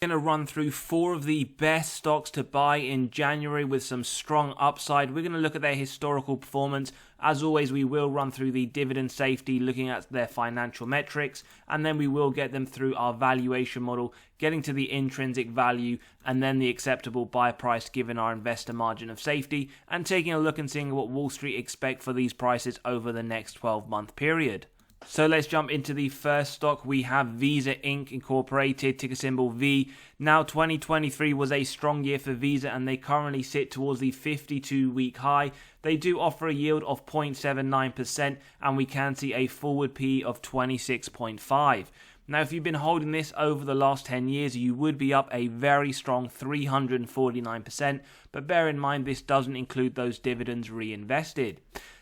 Going to run through 4 of the best stocks to buy in January with some strong upside. We're going to look at their historical performance. As always, we will run through the dividend safety, looking at their financial metrics, and then we will get them through our valuation model, getting to the intrinsic value, and then the acceptable buy price given our investor margin of safety, and taking a look and seeing what Wall Street expect for these prices over the next 12-month period. So let's jump into the first stock. We have Visa Inc. Incorporated, ticker symbol V. Now 2023 was a strong year for Visa and they currently sit towards the 52-week high. They do offer a yield of 0.79% and we can see a forward PE of 26.5. Now, if you've been holding this over the last 10 years, you would be up a very strong 349%, but bear in mind this doesn't include those dividends reinvested.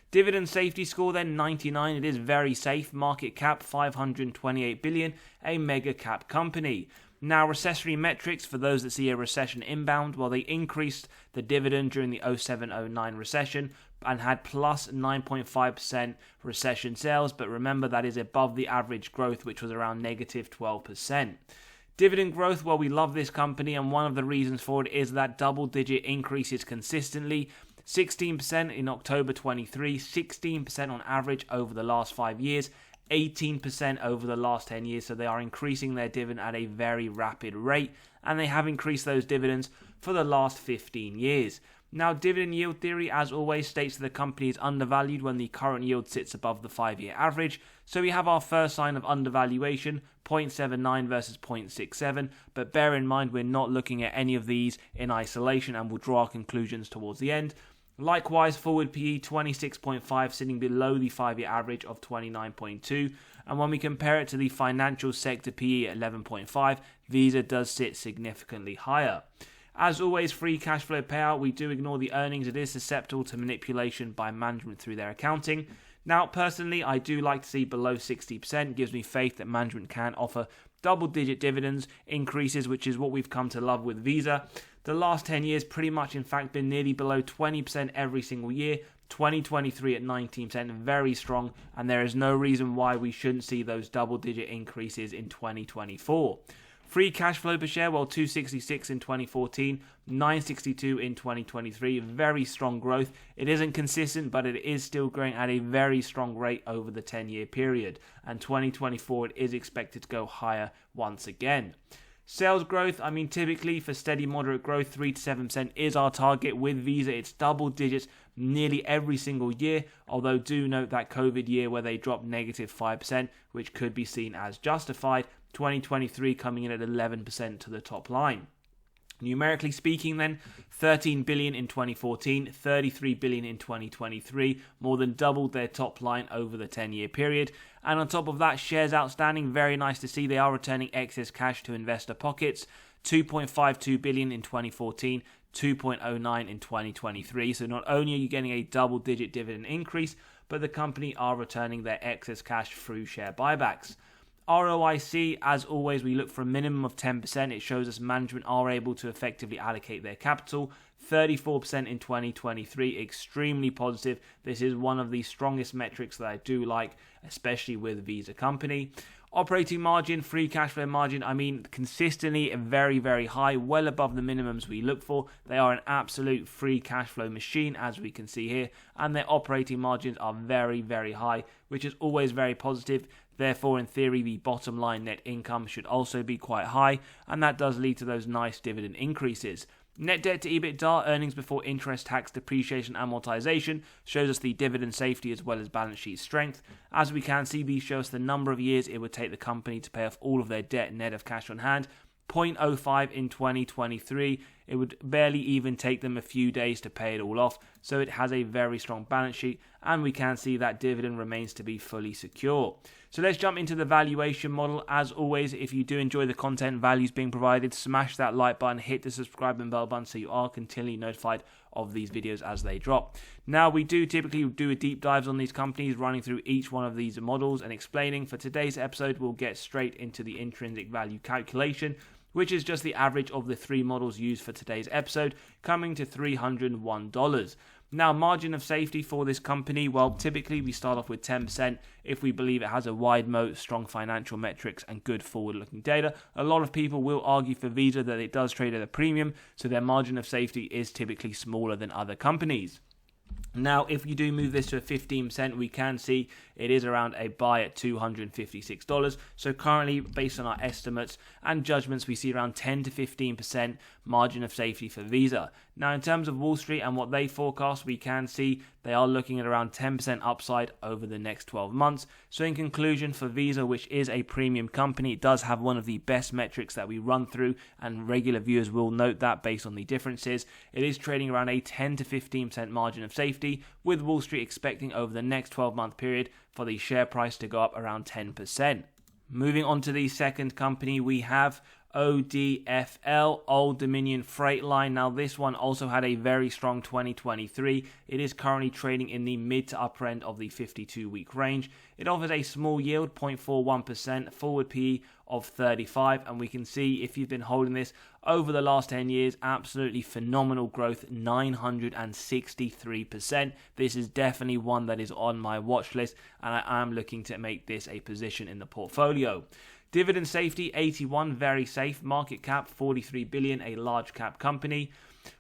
Dividend safety score then 99, it is very safe. Market cap 528 billion, a mega cap company. Now recessionary metrics for those that see a recession inbound, well they increased the dividend during the 07-09 recession and had plus 9.5% recession sales, but remember that is above the average growth which was around negative 12%. Dividend growth, well we love this company and one of the reasons for it is that double-digit increases consistently. 16% in October 23, 16% on average over the last 5 years, 18% over the last 10 years. So they are increasing their dividend at a very rapid rate and they have increased those dividends for the last 15 years. Now, dividend yield theory, as always, states that the company is undervalued when the current yield sits above the 5-year average. So we have our first sign of undervaluation, 0.79 versus 0.67. But bear in mind, we're not looking at any of these in isolation and we'll draw our conclusions towards the end. Likewise, forward PE 26.5, sitting below the 5-year average of 29.2. And when we compare it to the financial sector PE at 11.5, Visa does sit significantly higher. As always, free cash flow payout, we do ignore the earnings. It is susceptible to manipulation by management through their accounting. Now, personally, I do like to see below 60%. Gives me faith that management can offer double-digit dividends increases, which is what we've come to love with Visa. The last 10 years pretty much, in fact, been nearly below 20% every single year. 2023 at 19%, very strong, and there is no reason why we shouldn't see those double-digit increases in 2024. Free cash flow per share, well, 266 in 2014, 962 in 2023. Very strong growth. It isn't consistent, but it is still growing at a very strong rate over the 10-year period. And 2024, it is expected to go higher once again. Sales growth, I mean, typically for steady moderate growth, 3 to 7% is our target. With Visa, it's double digits nearly every single year, although do note that COVID year where they dropped negative 5%, which could be seen as justified. 2023 coming in at 11% to the top line. Numerically speaking then, 13 billion in 2014, 33 billion in 2023, more than doubled their top line over the 10-year period. And on top of that, shares outstanding, very nice to see. They are returning excess cash to investor pockets, 2.52 billion in 2014, 2.09 in 2023. So not only are you getting a double-digit dividend increase, but the company are returning their excess cash through share buybacks. ROIC, as always, we look for a minimum of 10%. It shows us management are able to effectively allocate their capital. 34% in 2023, extremely positive. This is one of the strongest metrics that I do like, especially with Visa company. Operating margin, free cash flow margin, I mean, consistently very, very high, well above the minimums we look for. They are an absolute free cash flow machine, as we can see here, and their operating margins are very, very high, which is always very positive. Therefore, in theory, the bottom line net income should also be quite high, and that does lead to those nice dividend increases. Net debt to EBITDA, earnings before interest, tax, depreciation, amortization, shows us the dividend safety as well as balance sheet strength. As we can see, these show us the number of years it would take the company to pay off all of their debt net of cash on hand. 0.05 in 2023. It would barely even take them a few days to pay it all off, so it has a very strong balance sheet, and we can see that dividend remains to be fully secure. So let's jump into the valuation model. As always, if you do enjoy the content, values being provided, smash that like button, hit the subscribe and bell button so you are continually notified of these videos as they drop. Now, we do typically do a deep dives on these companies, running through each one of these models and explaining. For today's episode, we'll get straight into the intrinsic value calculation, which is just the average of the 3 models used for today's episode, coming to $301. Now, margin of safety for this company, well, typically we start off with 10% if we believe it has a wide moat, strong financial metrics, and good forward-looking data. A lot of people will argue for Visa that it does trade at a premium, so their margin of safety is typically smaller than other companies. Now, if you do move this to a 15%, we can see it is around a buy at $256. So currently, based on our estimates and judgments, we see around 10 to 15% margin of safety for Visa. Now, in terms of Wall Street and what they forecast, we can see they are looking at around 10% upside over the next 12 months. So in conclusion, for Visa, which is a premium company, it does have one of the best metrics that we run through, and regular viewers will note that based on the differences. It is trading around a 10 to 15% margin of safety, with Wall Street expecting over the next 12-month period for the share price to go up around 10%. Moving on to the second company, we have ODFL, Old Dominion Freight Line. Now, this one also had a very strong 2023. It is currently trading in the mid to upper end of the 52-week range. It offers a small yield, 0.41%, forward PE of 35, and we can see if you've been holding this over the last 10 years, absolutely phenomenal growth, 963%. This is definitely one that is on my watch list, and I am looking to make this a position in the portfolio. Dividend safety, 81, very safe. Market cap, 43 billion, a large cap company.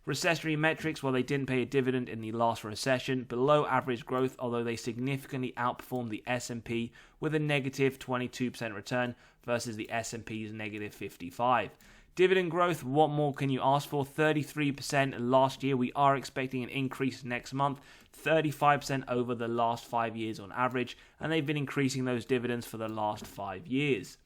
Recessionary metrics, well, they didn't pay a dividend in the last recession. Below average growth, although they significantly outperformed the S&P with a negative 22% return versus the S&P's negative 55. Dividend growth, what more can you ask for? 33% last year. We are expecting an increase next month, 35% over the last 5 years on average, and they've been increasing those dividends for the last 5 years.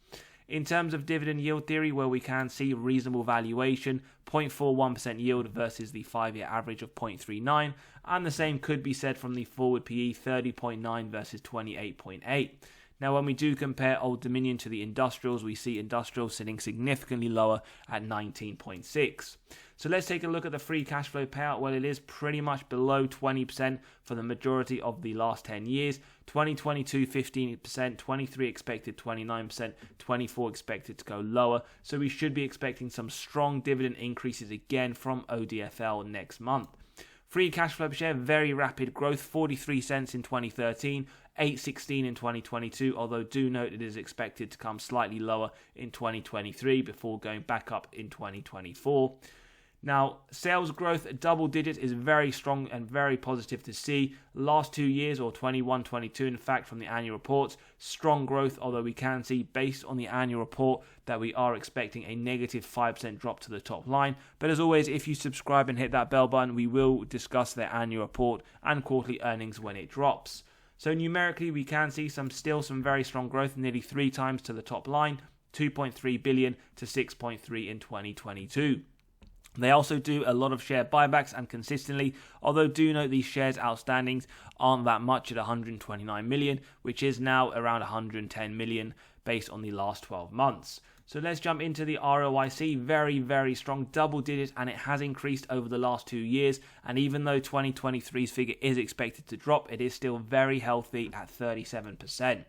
In terms of dividend yield theory, where we can see reasonable valuation, 0.41% yield versus the 5-year average of 0.39, and the same could be said from the forward PE, 30.9 versus 28.8. Now, when we do compare Old Dominion to the industrials, we see industrials sitting significantly lower at 19.6. So let's take a look at the free cash flow payout. Well, it is pretty much below 20% for the majority of the last 10 years. 2022, 15%, 23 expected 29%, 24 expected to go lower. So we should be expecting some strong dividend increases again from ODFL next month. Free cash flow per share, very rapid growth, 43 cents in 2013, 8.16 in 2022, although do note it is expected to come slightly lower in 2023 before going back up in 2024. Now, sales growth, double digits, is very strong and very positive to see. Last 2 years, or 21, 22, in fact, from the annual reports, strong growth, although we can see, based on the annual report, that we are expecting a negative 5% drop to the top line. But as always, if you subscribe and hit that bell button, we will discuss their annual report and quarterly earnings when it drops. So numerically, we can see still some very strong growth, nearly 3 times to the top line, 2.3 billion to 6.3 in 2022. They also do a lot of share buybacks and consistently, although do note these shares outstandings aren't that much at 129 million, which is now around 110 million based on the last 12 months. So let's jump into the ROIC, very, very strong, double digits, and it has increased over the last 2 years. And even though 2023's figure is expected to drop, it is still very healthy at 37%.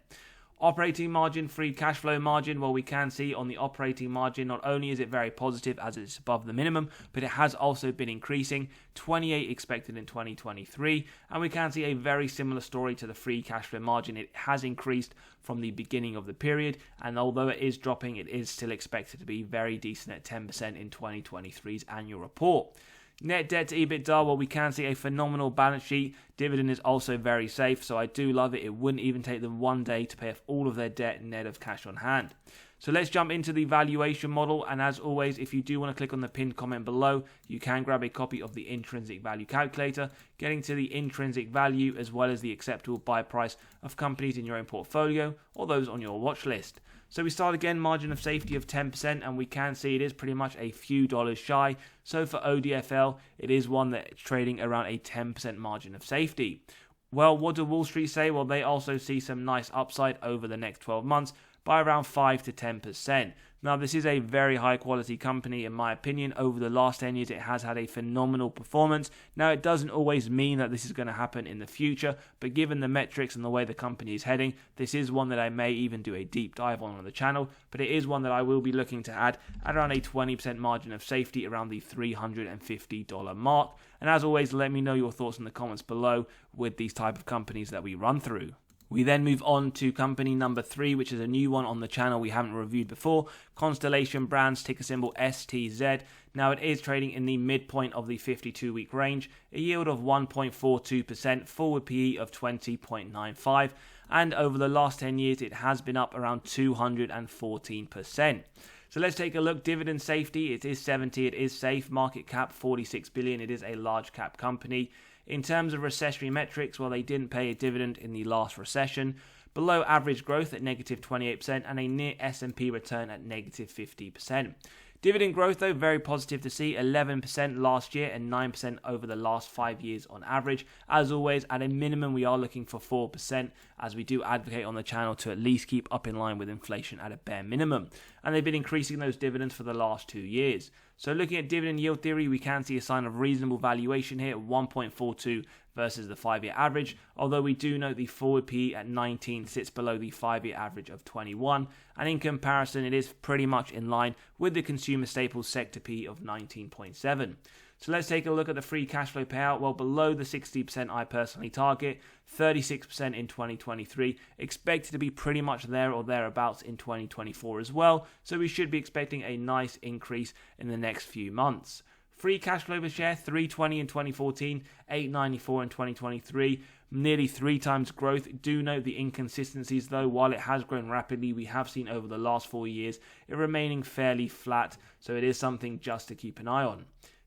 Operating margin, free cash flow margin, well, we can see on the operating margin, not only is it very positive as it's above the minimum, but it has also been increasing, 28 expected in 2023, and we can see a very similar story to the free cash flow margin. It has increased from the beginning of the period, and although it is dropping, it is still expected to be very decent at 10% in 2023's annual report. Net debt to EBITDA, well, we can see a phenomenal balance sheet. Dividend is also very safe, so I do love it. It wouldn't even take them 1 day to pay off all of their debt net of cash on hand. So let's jump into the valuation model, and as always, if you do want to click on the pinned comment below, you can grab a copy of the intrinsic value calculator, getting to the intrinsic value as well as the acceptable buy price of companies in your own portfolio or those on your watch list. So we start again, margin of safety of 10%, and we can see it is pretty much a few dollars shy. So for ODFL, it is one that's trading around a 10% margin of safety. Well, what do Wall Street say? Well, they also see some nice upside over the next 12 months, by around 5 to 10%. Now, this is a very high quality company in my opinion. Over the last 10 years, it has had a phenomenal performance. Now, it doesn't always mean that this is going to happen in the future, but given the metrics and the way the company is heading, this is one that I may even do a deep dive on the channel, but it is one that I will be looking to add at around a 20% margin of safety around the $350 mark. And as always, let me know your thoughts in the comments below with these type of companies that we run through. We then move on to company number 3, which is a new one on the channel we haven't reviewed before. Constellation Brands, ticker symbol STZ. Now, it is trading in the midpoint of the 52-week range, a yield of 1.42%, forward PE of 20.95, and over the last 10 years, it has been up around 214%. So let's take a look. Dividend safety, it is 70, it is safe. Market cap, 46 billion, it is a large cap company. In terms of recessionary metrics, well, they didn't pay a dividend in the last recession. Below average growth at negative 28% and a near S&P return at negative 50%. Dividend growth, though, very positive to see, 11% last year and 9% over the last 5 years on average. As always, at a minimum, we are looking for 4%, as we do advocate on the channel to at least keep up in line with inflation at a bare minimum. And they've been increasing those dividends for the last 2 years. So looking at dividend yield theory, we can see a sign of reasonable valuation here at 1.42 versus the 5-year average, although we do note the forward PE at 19 sits below the 5-year average of 21, and in comparison it is pretty much in line with the consumer staples sector PE of 19.7. So let's take a look at the free cash flow payout. Well, below the 60% I personally target, 36% in 2023, expected to be pretty much there or thereabouts in 2024 as well, so we should be expecting a nice increase in the next few months. Free cash flow per share, $3.20 in 2014, $8.94 in 2023, nearly 3 times growth. Do note the inconsistencies though. While it has grown rapidly, we have seen over the last 4 years it remaining fairly flat, so it is something just to keep an eye on.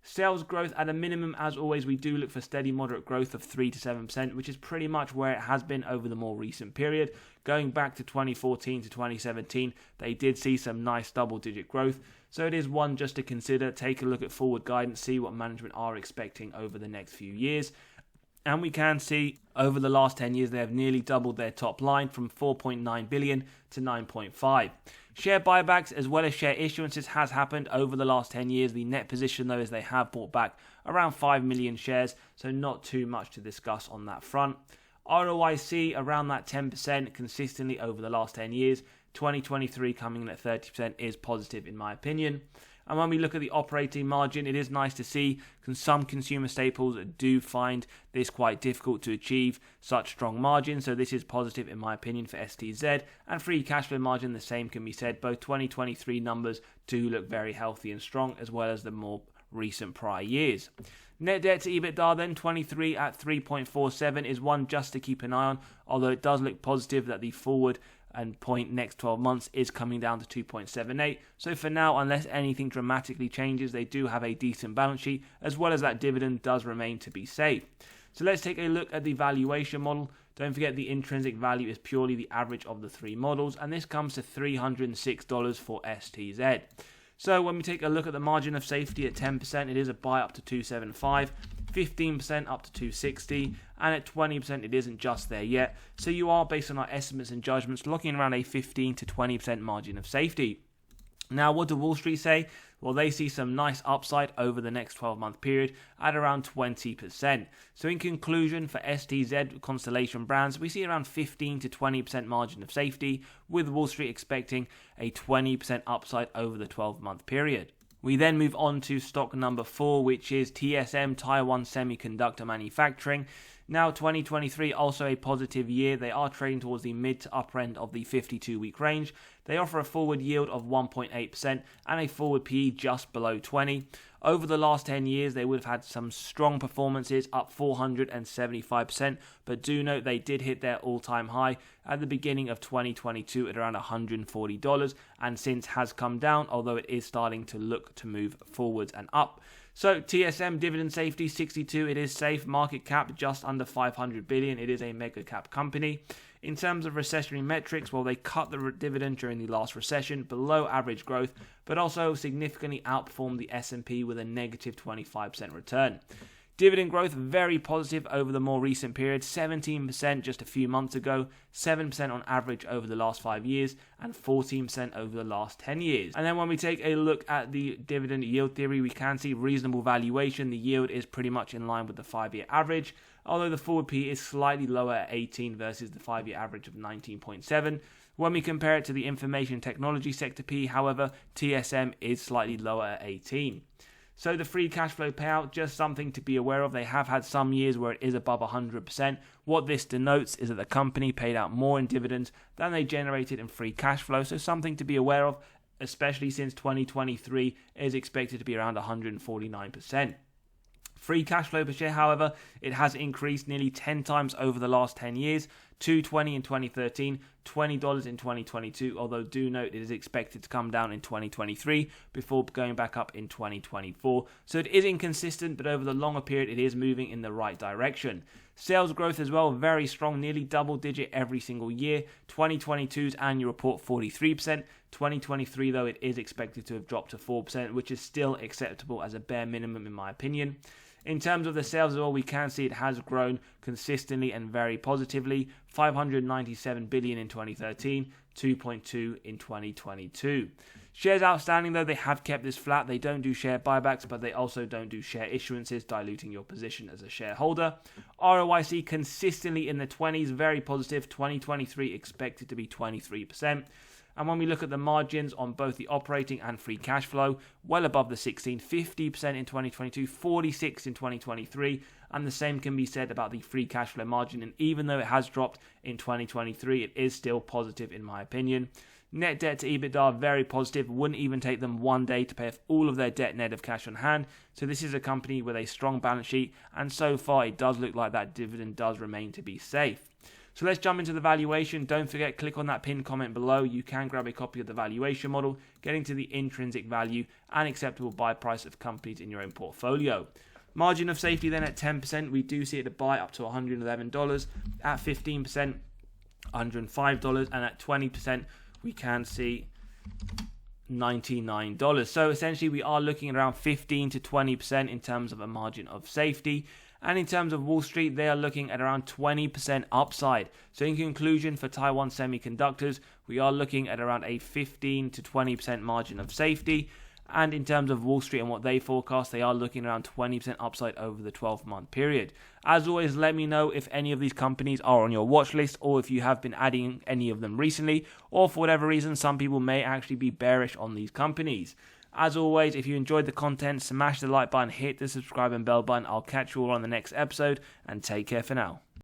Sales growth at a minimum, as always, we do look for steady moderate growth of 3 to 7%, which is pretty much where it has been over the more recent period. Going back to 2014 to 2017, they did see some nice double-digit growth. So it is one just to consider. Take a look at forward guidance, see what management are expecting over the next few years. And we can see over the last 10 years, they have nearly doubled their top line from 4.9 billion to 9.5. Share buybacks as well as share issuances has happened over the last 10 years. The net position, though, is they have bought back around 5 million shares, so not too much to discuss on that front. ROIC around that 10% consistently over the last 10 years. 2023 coming in at 30% is positive in my opinion. And when we look at the operating margin, it is nice to see some consumer staples do find this quite difficult to achieve such strong margins. So this is positive in my opinion for STZ. And free cash flow margin, the same can be said. Both 2023 numbers do look very healthy and strong, as well as the more recent prior years. Net debt to EBITDA then, 23 at 3.47 is one just to keep an eye on, although it does look positive that the forward and point next 12 months is coming down to 2.78. So for now, unless anything dramatically changes, they do have a decent balance sheet, as well as that dividend does remain to be safe. So let's take a look at the valuation model. Don't forget the intrinsic value is purely the average of the 3 models, and this comes to $306 for STZ. So when we take a look at the margin of safety at 10%, it is a buy up to 275. 15% up to 260, and at 20% it isn't just there yet. So you are, based on our estimates and judgments, looking around a 15 to 20% margin of safety. Now, what do Wall Street say? Well, they see some nice upside over the next 12-month period at around 20%. So in conclusion, for STZ Constellation Brands, we see around 15 to 20% margin of safety, with Wall Street expecting a 20% upside over the 12-month period. We then move on to stock number 4, which is TSM, Taiwan Semiconductor Manufacturing. Now, 2023, also a positive year. They are trading towards the mid to upper end of the 52-week range. They offer a forward yield of 1.8% and a forward PE just below 20. Over the last 10 years, they would have had some strong performances, up 475%, but do note they did hit their all-time high at the beginning of 2022 at around $140, and since has come down, although it is starting to look to move forwards and up. So TSM dividend safety 62, it is safe. Market cap just under 500 billion. It is a mega cap company. In terms of recessionary metrics, well, they cut the dividend during the last recession, below average growth, but also significantly outperformed the S&P with a negative 25% return. Dividend growth very positive over the more recent period, 17% just a few months ago, 7% on average over the last 5 years, and 14% over the last 10 years. And then when we take a look at the dividend yield theory, we can see reasonable valuation. The yield is pretty much in line with the 5-year average, although the forward P is slightly lower at 18 versus the 5-year average of 19.7. When we compare it to the information technology sector P, however, TSM is slightly lower at 18. So the free cash flow payout, just something to be aware of. They have had some years where it is above 100%. What this denotes is that the company paid out more in dividends than they generated in free cash flow. So something to be aware of, especially since 2023 is expected to be around 149%. Free cash flow per share, however, it has increased nearly 10 times over the last 10 years, $2.20 in 2013, $20 in 2022, although do note it is expected to come down in 2023 before going back up in 2024. So it is inconsistent, but over the longer period it is moving in the right direction. Sales growth as well, very strong, nearly double digit every single year. 2022's annual report 43%. 2023 though, it is expected to have dropped to 4%, which is still acceptable as a bare minimum in my opinion. In terms of the sales as well, we can see it has grown consistently and very positively. 597 billion in 2013, 2.2 in 2022. Shares outstanding though, they have kept this flat. They don't do share buybacks, but they also don't do share issuances, diluting your position as a shareholder. ROIC consistently in the 20s, very positive. 2023 expected to be 23%. And when we look at the margins on both the operating and free cash flow, well above the 16, 50% in 2022, 46% in 2023, and the same can be said about the free cash flow margin. And even though it has dropped in 2023, it is still positive in my opinion. Net debt to EBITDA, very positive. Wouldn't even take them one day to pay off all of their debt net of cash on hand. So this is a company with a strong balance sheet, and so far it does look like that dividend does remain to be safe. So let's jump into the valuation. Don't forget, click on that pinned comment below. You can grab a copy of the valuation model, getting to the intrinsic value and acceptable buy price of companies in your own portfolio. Margin of safety then at 10%, we do see it to buy up to $111. At 15%, $105. And at 20%, we can see $99. So essentially, we are looking at around 15 to 20% in terms of a margin of safety. And in terms of Wall Street, they are looking at around 20% upside. So in conclusion, for Taiwan Semiconductors, we are looking at around a 15 to 20% margin of safety. And in terms of Wall Street and what they forecast, they are looking around 20% upside over the 12-month period. As always, let me know if any of these companies are on your watch list, or if you have been adding any of them recently, or for whatever reason, some people may actually be bearish on these companies. As always, if you enjoyed the content, smash the like button, hit the subscribe and bell button. I'll catch you all on the next episode, and take care for now.